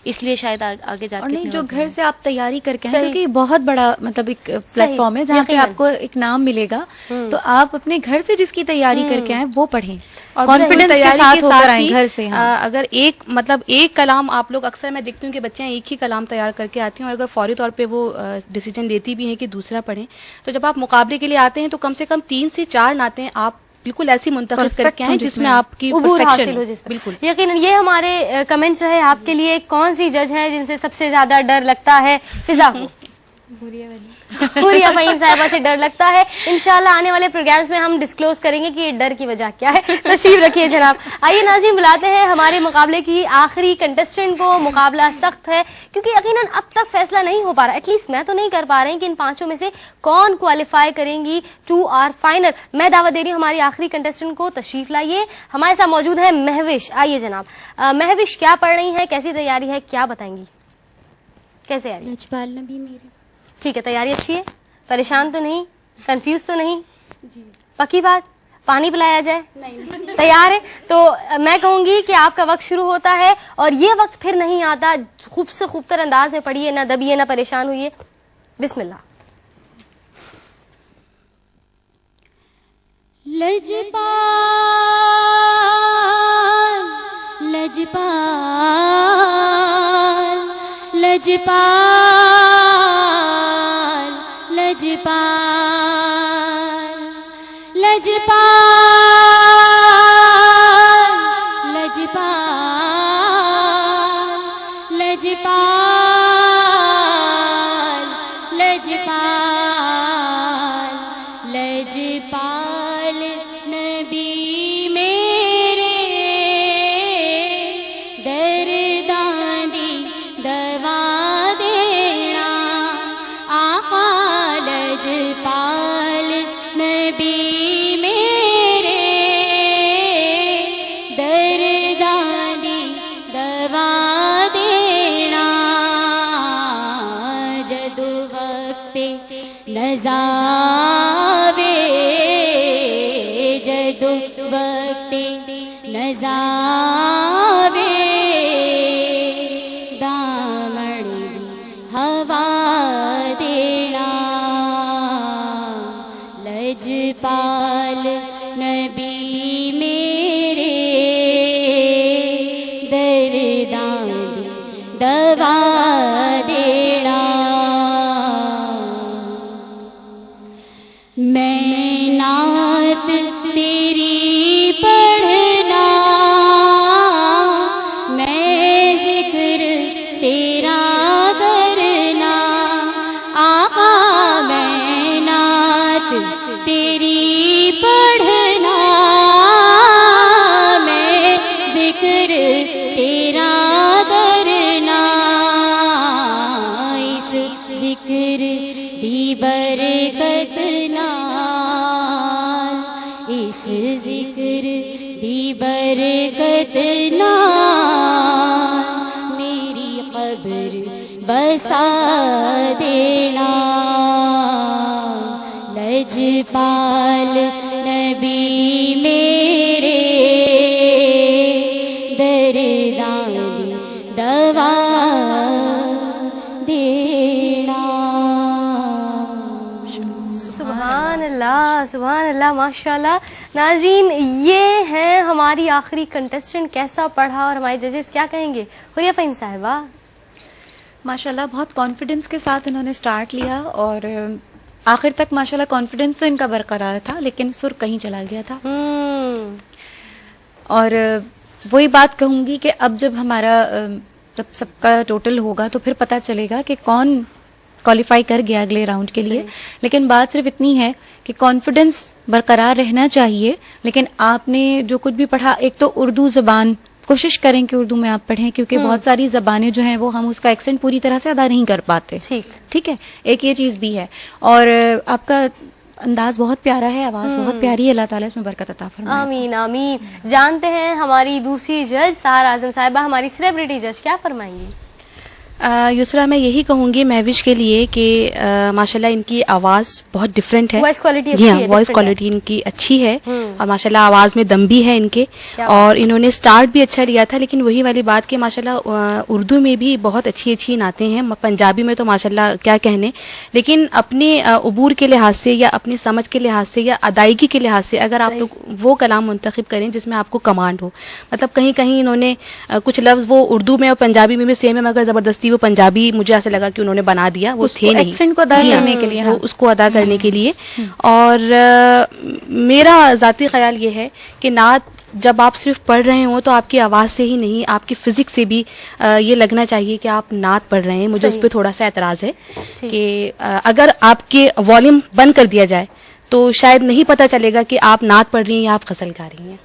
[SPEAKER 4] اس لیے شاید آگے جا کے
[SPEAKER 2] اور نہیں جو
[SPEAKER 4] اتنے
[SPEAKER 2] گھر سے آپ تیاری کر کے ہیں،
[SPEAKER 1] صحیح.
[SPEAKER 2] کیونکہ یہ بہت بڑا مطلب ایک پلیٹ فارم ہے جہاں پہ
[SPEAKER 1] یقیناً.
[SPEAKER 2] آپ کو ایک نام ملے گا، تو آپ اپنے گھر سے جس کی تیاری کر کے آئیں وہ پڑھیں،
[SPEAKER 3] اور
[SPEAKER 2] کانفیڈنس کے
[SPEAKER 3] تیاری
[SPEAKER 2] ساتھ ہو کر آئیں
[SPEAKER 3] ہی
[SPEAKER 2] گھر سے. ہاں
[SPEAKER 3] اگر ایک کلام آپ لوگ، اکثر میں دیکھتی ہوں کہ بچیاں ایک ہی کلام تیار کر کے آتی ہیں، اور اگر فوری طور پہ وہ ڈیسیجن لیتی بھی ہیں کہ دوسرا پڑھیں، تو جب آپ مقابلے کے لیے آتے ہیں تو کم سے کم 3 سے 4 نعتیں آپ بالکل ایسی منتخب کر کے آئیں جس میں آپ کی
[SPEAKER 1] عبور
[SPEAKER 3] پرفیکشن
[SPEAKER 1] حاصل ہو. جس پر
[SPEAKER 3] بالکل.
[SPEAKER 1] یقیناً یہ ہمارے کمنٹس رہے آپ کے لیے. کون سی جج ہیں جن سے سب سے زیادہ ڈر لگتا ہے؟ فضا کو. حوریہ فہیم صاحبہ سے ڈر لگتا ہے. انشاءاللہ آنے والے پروگرامز میں ہم ڈسکلوز کریں گے کہ یہ ڈر کی وجہ کیا ہے. تشریف رکھیے جناب. آئیے ناظرین بلاتے ہیں ہمارے مقابلے کی آخری کنٹسٹنٹ کو. مقابلہ سخت ہے کیونکہ یقیناً اب تک فیصلہ نہیں ہو پا رہا، ایٹ لیسٹ میں تو نہیں کر پا رہی کہ ان 5 میں سے کون کوالیفائی کریں گی ٹو آر فائنل. میں دعوت دے رہی ہوں ہماری آخری کنٹسٹنٹ کو. تشریف لائیے. ہمارے ساتھ موجود ہے مہوش. آئیے جناب. مہوش کیا پڑھ رہی ہیں، کیسی تیاری ہے، کیا بتائیں گی؟ کیسے آ رہی؟
[SPEAKER 6] لجپال نبی میرے.
[SPEAKER 1] ٹھیک ہے، تیاری اچھی ہے، پریشان تو نہیں، کنفیوز تو نہیں؟ پکی بات، پانی پلایا جائے؟ تیار ہے؟ تو میں کہوں گی کہ آپ کا وقت شروع ہوتا ہے، اور یہ وقت پھر نہیں آتا. خوب سے خوب تر انداز میں پڑھیے، نہ دبیے نہ پریشان ہوئیے. بسم اللہ.
[SPEAKER 6] لجپال لجپال لجپال لجپال لجپال لجپال لجپال لجپال لجپال نبی میرے درداں دی دوا دینا. آقا لجپال نبی میرے درداں دی دوا دینا. جدو وقت نزاوے جدو وقت نزاوے دامن ہوا دینا. لجپال نبی میرے درداں دی دوا دینا. میں نعت تیری پڑھنا، میں ذکر تیرا کرنا. آقا میں نعت تیری پڑھنا، میں ذکر تیرا کرنا. اس ذکر دی برکت نال، اس ذکر دی برکت نال میری قبر بسا دینا. لجپال نبی میرے درداں دی دوا دینا.
[SPEAKER 1] سبحان اللہ، سبحان اللہ، ماشاءاللہ. ناظرین یہ ہیں ہماری آخری کنٹسٹنٹ. کیسا پڑھا اور ہمارے ججز کیا کہیں گے؟ حوریہ فہیم صاحبہ.
[SPEAKER 2] ماشاءاللہ بہت کانفیڈنس کے ساتھ انہوں نے سٹارٹ لیا، اور آخر تک ماشاءاللہ کانفیڈنس تو ان کا برقرار تھا، لیکن سر کہیں چلا گیا تھا. اور وہی بات کہوں گی کہ اب جب ہمارا جب سب کا ٹوٹل ہوگا تو پھر پتہ چلے گا کہ کون کوالیفائی کر گیا اگلے راؤنڈ کے لیے. لیکن بات صرف اتنی ہے کہ کانفیڈنس برقرار رہنا چاہیے. لیکن آپ نے جو کچھ بھی پڑھا، ایک تو اردو زبان کوشش کریں کہ اردو میں آپ پڑھیں، کیونکہ بہت ساری زبانیں جو ہیں وہ ہم اس کا ایکسنٹ پوری طرح سے ادا نہیں کر پاتے. ٹھیک ہے، ایک یہ چیز بھی ہے. اور آپ کا انداز بہت پیارا ہے، آواز بہت پیاری ہے. اللہ تعالیٰ اس میں برکت عطا فرمائے.
[SPEAKER 1] آمین آمین. جانتے ہیں ہماری دوسری جج سحر اعظم صاحبہ، ہماری سیلیبریٹی جج، کیا فرمائیں گی؟
[SPEAKER 3] یسرا میں یہی کہوں گی مہوش کے لیے کہ ماشاءاللہ ان کی آواز بہت ڈفرینٹ ہے.
[SPEAKER 1] وائس کوالٹی
[SPEAKER 3] جی ہاں, وائس کوالٹی ان کی اچھی ہے اور ماشاءاللہ آواز میں دم بھی ہے ان کے, اور انہوں نے سٹارٹ بھی اچھا لیا تھا. لیکن وہی والی بات کہ ماشاءاللہ اردو میں بھی بہت اچھی اچھی نعتیں ہیں, پنجابی میں تو ماشاءاللہ کیا کہنے, لیکن اپنے عبور کے لحاظ سے یا اپنی سمجھ کے لحاظ سے یا ادائیگی کے لحاظ سے اگر آپ لوگ وہ کلام منتخب کریں جس میں آپ کو کمانڈ ہو, مطلب کہیں کہیں انہوں نے کچھ لفظ وہ اردو میں اور پنجابی میں بھی سیم ہے مگر زبردستی وہ پنجابی مجھے ایسا لگا کہ انہوں نے بنا دیا, وہ تھے نہیں
[SPEAKER 2] ایکسنٹ کو ادا کرنے کے لیے,
[SPEAKER 3] اس کو ادا کرنے کے لیے. اور میرا ذاتی خیال یہ ہے کہ نعت جب آپ صرف پڑھ رہے ہوں تو آپ کی آواز سے ہی نہیں, آپ کی فزکس سے بھی یہ لگنا چاہیے کہ آپ نعت پڑھ رہے ہیں. مجھے اس پہ تھوڑا سا اعتراض ہے کہ اگر آپ کے والیوم بند کر دیا جائے تو شاید نہیں پتہ چلے گا کہ آپ نعت پڑھ رہی ہیں یا آپ غزل گا رہی ہیں.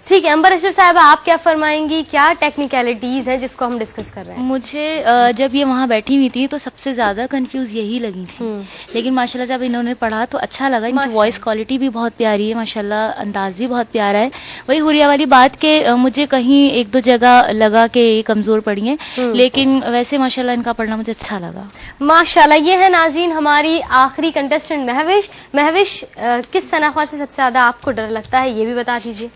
[SPEAKER 1] ٹھیک ہے, امبر اشرف صاحبہ آپ کیا فرمائیں گی, کیا ٹیکنیکلٹیز ہیں جس کو ہم ڈسکس کر رہے ہیں؟
[SPEAKER 4] مجھے جب یہ وہاں بیٹھی ہوئی تھی تو سب سے زیادہ کنفیوز یہی لگی تھی, لیکن ماشاءاللہ جب انہوں نے پڑھا تو اچھا لگا. ان کی وائس کوالٹی بھی بہت پیاری ہے ماشاءاللہ, انداز بھی بہت پیارا ہے. وہی حوریہ والی بات کہ مجھے کہیں ایک دو جگہ لگا کہ یہ کمزور پڑی ہیں, لیکن ویسے ماشاءاللہ ان کا پڑھنا مجھے اچھا لگا.
[SPEAKER 1] ماشاءاللہ. یہ ہے ناظرین ہماری آخری کنٹسٹنٹ مہوش. مہوش, کس تنخواہ سے سب سے زیادہ آپ کو ڈر لگتا ہے یہ بھی بتا دیجیے.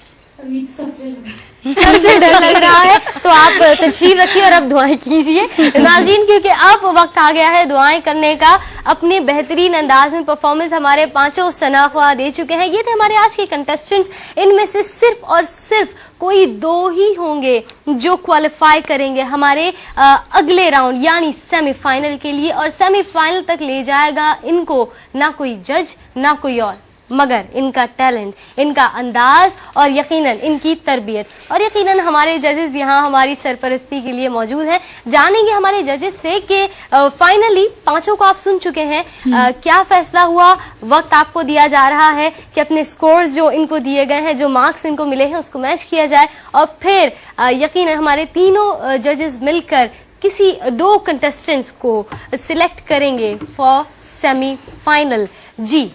[SPEAKER 1] سب سے ڈر لگ رہا ہے تو آپ تشریف رکھیے اور اب دعائیں کیجیے ناظرین, کیونکہ اب وقت آ گیا ہے دعائیں کرنے کا. اپنے بہترین انداز میں پرفارمنس ہمارے پانچوں ثناء دے چکے ہیں. یہ تھے ہمارے آج کے کنٹسٹنٹس. ان میں سے صرف اور صرف کوئی 2 ہی ہوں گے جو کوالیفائی کریں گے ہمارے اگلے راؤنڈ یعنی سیمی فائنل کے لیے, اور سیمی فائنل تک لے جائے گا ان کو نہ کوئی جج نہ کوئی اور, مگر ان کا ٹیلنٹ, ان کا انداز اور یقیناً ان کی تربیت. اور یقیناً ہمارے ججز یہاں ہماری سرپرستی کے لیے موجود ہیں. جانیں گے ہمارے ججز سے کہ فائنلی پانچوں کو آپ سن چکے ہیں, کیا فیصلہ ہوا. وقت آپ کو دیا جا رہا ہے کہ اپنے سکورز جو ان کو دیے گئے ہیں, جو مارکس ان کو ملے ہیں, اس کو میچ کیا جائے, اور پھر یقیناً ہمارے تینوں ججز مل کر کسی 2 کنٹسٹنٹس کو سلیکٹ کریں گے فار سیمی فائنل. جی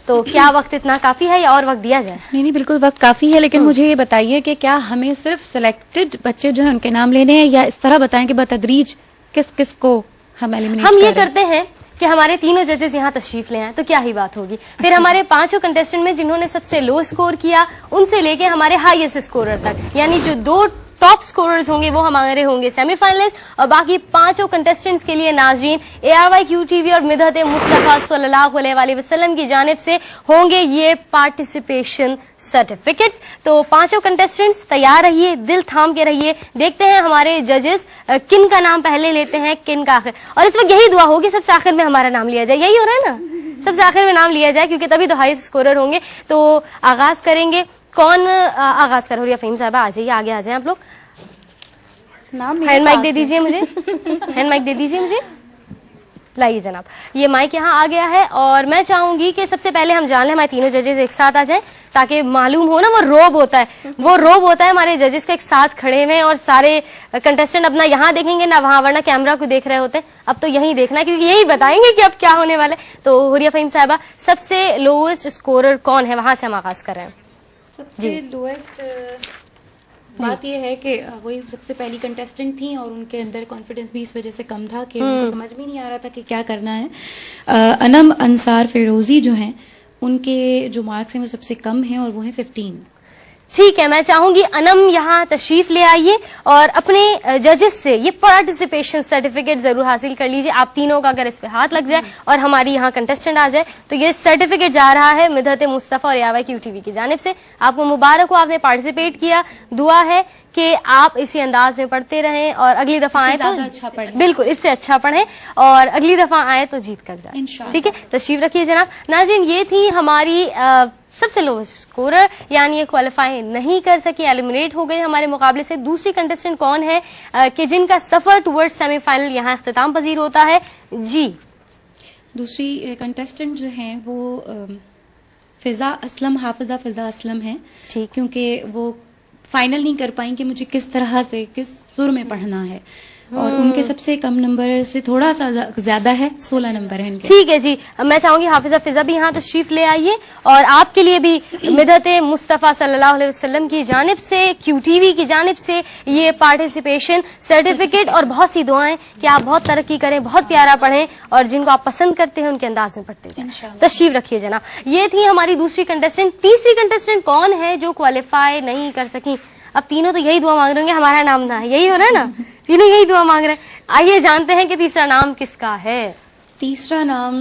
[SPEAKER 1] تو کیا وقت اتنا کافی ہے یا اور وقت دیا جائے؟
[SPEAKER 2] نہیں بالکل وقت کافی ہے, لیکن مجھے یہ بتائیے کہ کیا ہمیں صرف سلیکٹڈ بچے جو ہیں ان کے نام لینے ہیں, یا اس طرح بتائیں کہ بتدریج کس کس کو ہم ایلیمنیٹ
[SPEAKER 1] ہم یہ کرتے ہیں کہ ہمارے تینوں ججز یہاں تشریف لے آئیں تو کیا ہی بات ہوگی. پھر ہمارے 5 کنٹسٹنٹ میں جنہوں نے سب سے لو اسکور کیا ان سے لے کے ہمارے ہائیسٹ اسکورر تک, یعنی جو 2 ٹاپ سکوررز ہوں گے وہ ہمارے ہوں گے سیمی فائنلسٹ, اور باقی 5 کنٹسٹنٹس کے لیے ناظرین ARYQTV اور مدحت مصطفیٰ صلی اللہ علیہ وسلم کی جانب سے ہوں گے یہ پارٹیسپیشن سرٹیفکیٹس. تو 5 کنٹسٹنٹس تیار رہیے, دل تھام کے رہیے, دیکھتے ہیں ہمارے ججز کن کا نام پہلے لیتے ہیں کن کا آخر. اور اس وقت یہی دعا ہوگی سب سے آخر میں ہمارا نام لیا جائے, یہی ہو رہا ہے نا, سب سے آخر میں نام لیا جائے کیونکہ تبھی تو ہائیسٹ اسکورر ہوں گے. تو آغاز کریں گے, کون آغاز کر رہی ہے؟ فہیم صاحبہ آ جائیے, آگے آ جائیں آپ لوگ. ہینڈ مائک دے دیجیے مجھے, ہینڈ مائک دے دیجیے مجھے, لائیے جناب. یہ مائک یہاں آ گیا ہے اور میں چاہوں گی کہ سب سے پہلے ہم جان لیں ہمارے تینوں ججز ایک ساتھ آ جائیں تاکہ معلوم ہو نا, وہ روب ہوتا ہے ہمارے ججز کا ایک ساتھ کھڑے ہوئے, اور سارے کنٹسٹنٹ اپنا یہاں دیکھیں گے نہ وہاں, ورنہ کیمرہ کو دیکھ رہے ہوتے ہیں. اب تو یہیں دیکھنا کیونکہ یہی بتائیں گے کہ اب کیا ہونے والا ہے. تو حوریہ فہیم صاحبہ سب سے لوئسٹ اسکورر کون ہے, وہاں سے ہم آغاز کر رہے ہیں.
[SPEAKER 2] سب سے لوئسٹ بات یہ ہے کہ وہی سب سے پہلی کنٹسٹنٹ تھیں اور ان کے اندر کانفیڈنس بھی اس وجہ سے کم تھا کہ ان کو سمجھ بھی نہیں آ رہا تھا کہ کیا کرنا ہے. انم انصار فیروزی جو ہیں ان کے جو مارکس ہیں وہ سب سے کم ہیں اور وہ ہیں 15.
[SPEAKER 1] ٹھیک ہے, میں چاہوں گی انم یہاں تشریف لے آئیے اور اپنے ججز سے یہ پارٹیسپیشن سرٹیفکیٹ ضرور حاصل کر لیجیے. آپ تینوں کا اگر اس پہ ہاتھ لگ جائے اور ہماری یہاں کنٹسٹنٹ آ جائے تو یہ سرٹیفکیٹ جا رہا ہے مدحت مصطفیٰ اور ARYQTV کی جانب سے. آپ کو مبارک ہو, آپ نے پارٹیسپیٹ کیا. دعا ہے کہ آپ اسی انداز میں پڑھتے رہیں اور اگلی دفعہ آئیں تو
[SPEAKER 2] اچھا پڑھیں,
[SPEAKER 1] بالکل اس سے اچھا پڑھیں, اور اگلی دفعہ آئیں تو جیت کر جائیں. ٹھیک ہے, تشریف رکھیے جناب. ناظرین یہ تھی ہماری سب سے لوسٹ اسکورر, یعنی یہ کوالیفائی نہیں کر سکی, ایلیمنیٹ ہو گئی ہمارے مقابلے سے. دوسری کنٹسٹنٹ کون ہے کہ جن کا سفر ٹورڈ سیمی فائنل یہاں اختتام پذیر ہوتا ہے؟ جی
[SPEAKER 2] دوسری کنٹسٹنٹ جو ہیں وہ فضا اسلم, حافظہ فضا اسلم ہیں.
[SPEAKER 1] ٹھیک,
[SPEAKER 2] کیونکہ وہ فائنل نہیں کر پائیں کہ مجھے کس طرح سے کس سر میں پڑھنا ہے. اور ان کے سب سے کم نمبر سے تھوڑا سا زیادہ ہے, 16 نمبر ہیں ان کے.
[SPEAKER 1] ٹھیک ہے جی, میں چاہوں گی حافظہ فضا بھی یہاں تشریف لے آئیے, اور آپ کے لیے بھی مدحت مصطفیٰ صلی اللہ علیہ وسلم کی جانب سے, کیو ٹی وی کی جانب سے یہ پارٹیسپیشن سرٹیفکیٹ اور بہت سی دعائیں کہ آپ بہت ترقی کریں, بہت پیارا پڑھیں, اور جن کو آپ پسند کرتے ہیں ان کے انداز میں پڑھتے جائیں. تشریف رکھیے جناب. یہ تھی ہماری دوسری کنٹیسٹنٹ. تیسری کنٹیسٹنٹ کون ہے جو کوالیفائی نہیں کر سکیں؟ اب تینوں تو یہی دعا مانگ رہے ہوں گے ہمارا نام نہ ہے, یہی ہو رہا ہے نا, تینوں یہی دعا مانگ رہے ہیں. آئیے جانتے ہیں کہ تیسرا نام کس کا ہے.
[SPEAKER 2] تیسرا نام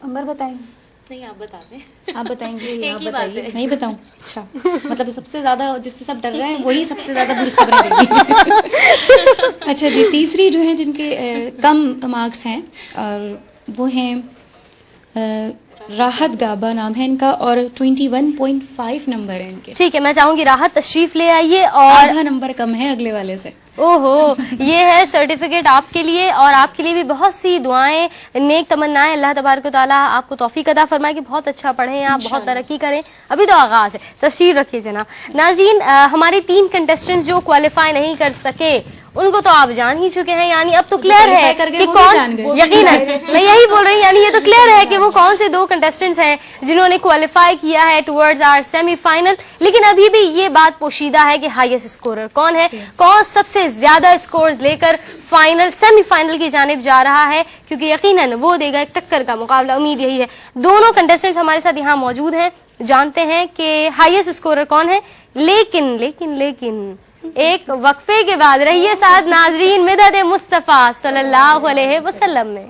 [SPEAKER 2] عمر بتائیں گے؟
[SPEAKER 4] نہیں, آپ بتا دیں.
[SPEAKER 2] آپ بتائیں گے؟ آپ بتائیے. نہیں بتاؤں؟ اچھا, مطلب سب سے زیادہ جس سے سب ڈر رہے ہیں وہی سب سے زیادہ بری خبریں دیں گی. اچھا جی, تیسری جو ہیں جن کے کم مارکس ہیں, اور وہ ہیں راحت گابا نام ہے ان کا, اور 21.5 نمبر ہیں ان کے.
[SPEAKER 1] ٹھیک ہے, میں چاہوں گی راحت تشریف لے آئیے. اور
[SPEAKER 2] آدھا نمبر کم ہے اگلے والے سے.
[SPEAKER 1] اوہو, یہ ہے سرٹیفکیٹ آپ کے لیے, اور آپ کے لیے بھی بہت سی دعائیں, نیک تمنائیں. اللہ تبارک و تعالیٰ آپ کو توفیق عطا فرمائے کہ بہت اچھا پڑھیں, آپ بہت ترقی کریں. ابھی تو آغاز ہے. تشریف رکھیے جناب. ناظرین, ہمارے 3 کنٹیسٹنٹ جو کوالیفائی نہیں کر سکے ان کو تو آپ جان ہی چکے ہیں, یعنی اب تو کلیئر ہے کہ کون, یقیناً میں یہی بول رہی ہوں, یعنی یہ تو کلیئر ہے کہ وہ کون سے 2 کنٹیسٹنٹس ہیں جنہوں نے کوالیفائی کیا ہے ٹورڈز آر سیمی فائنل. لیکن ابھی بھی یہ بات پوشیدہ ہے کہ ہائیسٹ اسکورر کون ہے, کون سب سے زیادہ اسکورز لے کر فائنل سیمی فائنل کی جانب جا رہا ہے, کیونکہ یقیناً وہ دے گا ایک ٹکر کا مقابلہ. امید یہی ہے. دونوں کنٹیسٹنٹس ہمارے ساتھ یہاں موجود ہیں, جانتے ہیں کہ ہائیسٹ اسکورر کون ہے. لیکن لیکن لیکن ایک وقفے کے بعد رہیے ساتھ ناظرین مدحت مصطفیٰ صلی اللہ علیہ وسلم میں.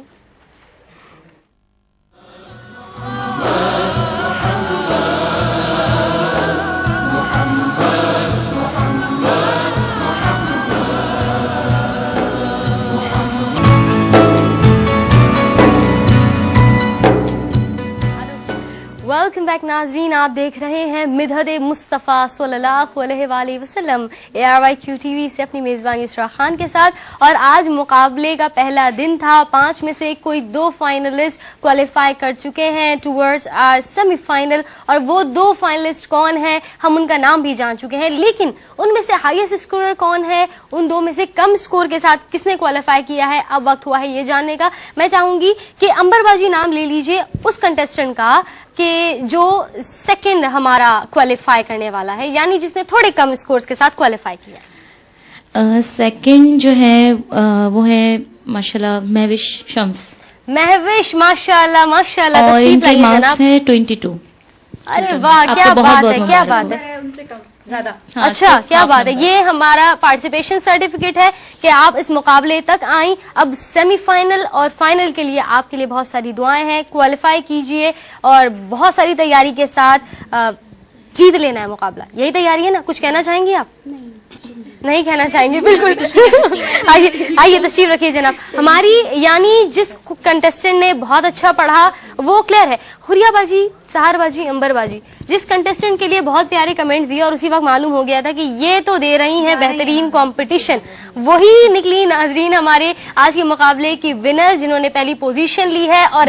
[SPEAKER 1] ویلکم بیک ناظرین, آپ دیکھ رہے ہیں مدحت مصطفیٰ صلی اللہ علیہ وآلہ وسلم ARY Q TV سے اپنی میزبان یسرا خان کے ساتھ. اور آج مقابلے کا پہلا دن تھا. 5 میں سے کوئی 2 فائنلسٹ کوالیفائی کر چکے ہیں ٹورڈز آر سیمی فائنل, اور وہ 2 فائنلسٹ کون ہیں ہم ان کا نام بھی جان چکے ہیں. لیکن ان میں سے ہائیسٹ اسکورر کون ہے, ان 2 میں سے کم اسکور کے ساتھ کس نے کوالیفائی کیا ہے, اب وقت ہوا ہے یہ جاننے کا. میں چاہوں گی کہ امبر باجی نام لے لیجئے اس کنٹیسٹنٹ کا کہ جو سیکنڈ ہمارا کوالیفائی کرنے والا ہے, یعنی جس نے تھوڑے کم اسکورز کے ساتھ کوالیفائی کیا.
[SPEAKER 4] سیکنڈ جو ہے وہ ہے ماشاءاللہ مہوش شمس.
[SPEAKER 1] مہوش, ماشاءاللہ ماشاءاللہ,
[SPEAKER 4] اور ان
[SPEAKER 1] تشریف
[SPEAKER 4] کے
[SPEAKER 1] لائیے
[SPEAKER 4] مارکس
[SPEAKER 1] جناب.
[SPEAKER 4] ہیں 22.
[SPEAKER 1] ارے واہ, کیا بات ہے, کیا بات ہے. اچھا, کیا بات ہے. یہ ہمارا پارٹیسپیشن سرٹیفکیٹ ہے کہ آپ اس مقابلے تک آئیں. اب سیمی فائنل اور فائنل کے لیے آپ کے لیے بہت ساری دعائیں ہیں. کوالیفائی کیجئے اور بہت ساری تیاری کے ساتھ جیت لینا ہے مقابلہ. یہی تیاری ہے نا؟ کچھ کہنا چاہیں گی آپ؟ نہیں کہنا چاہیں گے, بالکل. آئیے تشریف رکھیے جناب. ہماری یعنی جس کنٹیسٹنٹ نے بہت اچھا پڑھا وہ کلیئر ہے. حوریہ باجی, سہار باجی, امبر باجی, جس کنٹیسٹنٹ کے لیے بہت پیارے کمنٹس دیے اور اسی وقت معلوم ہو گیا تھا کہ یہ تو دے رہی ہیں بہترین کمپٹیشن, وہی نکلی ناظرین ہمارے آج کے مقابلے کی ونر جنہوں نے پہلی پوزیشن لی ہے. اور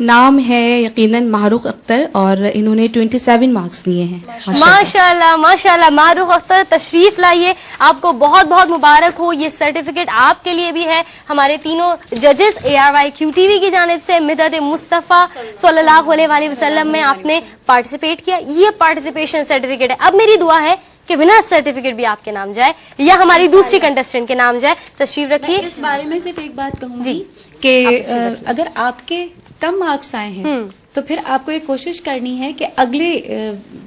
[SPEAKER 1] نام ہے
[SPEAKER 3] یقیناً معروف اختر, اور انہوں نے 27 مارکس لیے ہیں.
[SPEAKER 1] ماشاءاللہ ماشاءاللہ. معروف اختر تشریف لائیے, آپ کو بہت بہت مبارک ہو. یہ سرٹیفکیٹ آپ کے لیے بھی ہے. ہمارے تینوں ججز ARY Q TV کی جانب سے مدحت مصطفیٰ صلی اللہ علیہ وآلہ وسلم میں آپ نے پارٹیسپیٹ کیا. یہ پارٹیسپیشن سرٹیفکیٹ ہے. اب میری دعا ہے کہ ونر سرٹیفکیٹ بھی آپ کے نام جائے یا ہماری دوسری کنٹیسٹنٹ کے نام جائے. تشریف رکھیے.
[SPEAKER 2] اس بارے میں صرف ایک بات کہوں گی کہ اگر آپ کے کم مارکس آئے ہیں تو پھر آپ کو یہ کوشش کرنی ہے کہ اگلے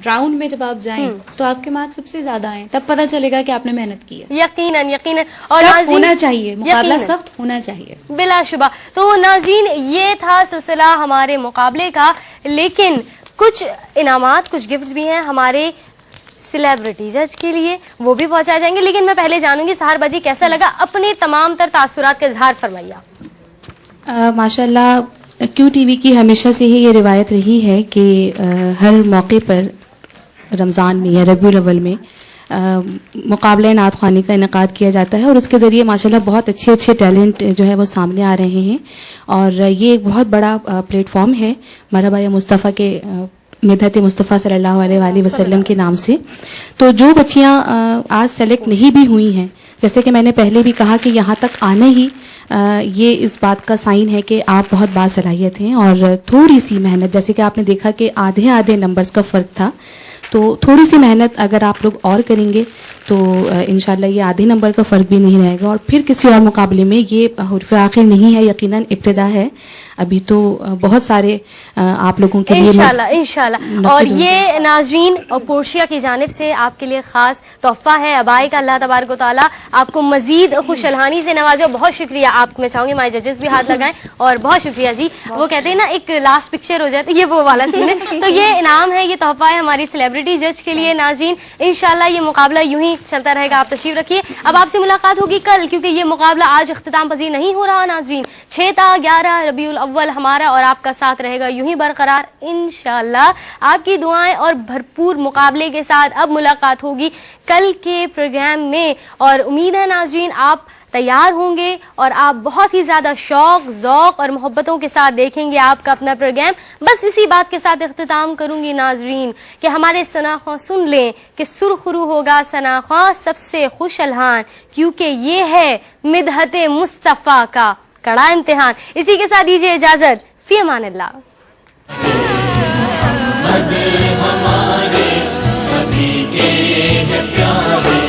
[SPEAKER 2] راؤنڈ میں جب آپ جائیں تو آپ کے مارکس سب سے زیادہ آئیں, تب پتہ چلے گا کہ آپ نے محنت کی ہے.
[SPEAKER 1] یقیناً یقیناً. اور
[SPEAKER 2] ہونا چاہیے, مقابلہ سخت ہونا چاہیے
[SPEAKER 1] بلا شبہ. تو ناظرین یہ تھا سلسلہ ہمارے مقابلے کا, لیکن کچھ انعامات, کچھ گفٹس بھی ہیں ہمارے سیلیبریٹی جج کے لیے, وہ بھی پہنچائے جائیں گے. لیکن میں پہلے جانوں گی سہار باجی کیسا لگا, اپنے تمام تر تاثرات کا اظہار فرمائیے.
[SPEAKER 3] ماشاءاللہ کیو ٹی وی کی ہمیشہ سے ہی یہ روایت رہی ہے کہ ہر موقع پر رمضان میں یا ربیع الاول میں مقابلہ نعت خوانی کا انعقاد کیا جاتا ہے, اور اس کے ذریعے ماشاءاللہ بہت اچھے ٹیلنٹ جو ہے وہ سامنے آ رہے ہیں. اور یہ ایک بہت بڑا پلیٹ فارم ہے مرحبا یا مصطفیٰ کے مدحت مصطفیٰ صلی اللہ علیہ وآلہ وسلم کے نام سے. تو جو بچیاں آج سلیکٹ نہیں بھی ہوئی ہیں جیسے کہ میں نے پہلے بھی کہا کہ یہاں تک آنا ہی یہ اس بات کا سائن ہے کہ آپ بہت باصلاحیت ہیں، اور تھوڑی سی محنت، جیسے کہ آپ نے دیکھا کہ آدھے نمبرز کا فرق تھا، تو تھوڑی سی محنت اگر آپ لوگ اور کریں گے تو انشاءاللہ یہ آدھے نمبر کا فرق بھی نہیں رہے گا، اور پھر کسی اور مقابلے میں یہ حرف آخر نہیں ہے، یقیناً ابتدا ہے، ابھی تو بہت سارے آپ لوگوں کے لیے
[SPEAKER 1] انشاءاللہ. اور یہ ناظرین اور پورشیا کی جانب سے آپ کے لیے خاص تحفہ ہے ابائی کا. اللہ تبارک و تعالیٰ آپ کو مزید خوش الحانی سے نوازے. بہت شکریہ. آپ میں چاہوں گی ہمارے ججز بھی ہاتھ لگائیں، اور بہت شکریہ جی. وہ کہتے ہیں نا ایک لاسٹ پکچر ہو جاتی ہے، یہ وہ والا سین ہے. تو یہ انعام ہے، یہ تحفہ ہے ہماری سیلیبریٹی جج کے لیے. ناظرین انشاءاللہ یہ مقابلہ یوں ہی چلتا رہے گا. آپ تشریف رکھیے. اب آپ سے ملاقات ہوگی کل، کیونکہ یہ مقابلہ آج اختتام پذیر نہیں ہو رہا. ناظرین 6 تا 11 ربیع الاول ہمارا اور آپ کا ساتھ رہے گا یوں ہی برقرار انشاءاللہ. آپ کی دعائیں اور بھرپور مقابلے کے ساتھ اب ملاقات ہوگی کل کے پروگرام میں، اور امید ہے ناظرین آپ تیار ہوں گے اور آپ بہت ہی زیادہ شوق، ذوق اور محبتوں کے ساتھ دیکھیں گے آپ کا اپنا پروگرام. بس اسی بات کے ساتھ اختتام کروں گی ناظرین کہ ہمارے ثناخواں سن لیں کہ سرخرو ہوگا ثناخواں سب سے خوش الحان، کیونکہ یہ ہے مدحت مصطفیٰ کا کڑا امتحان. اسی کے ساتھ دیجیے اجازت. فی امان اللہ.
[SPEAKER 7] ہمارے سبھی کے پیارے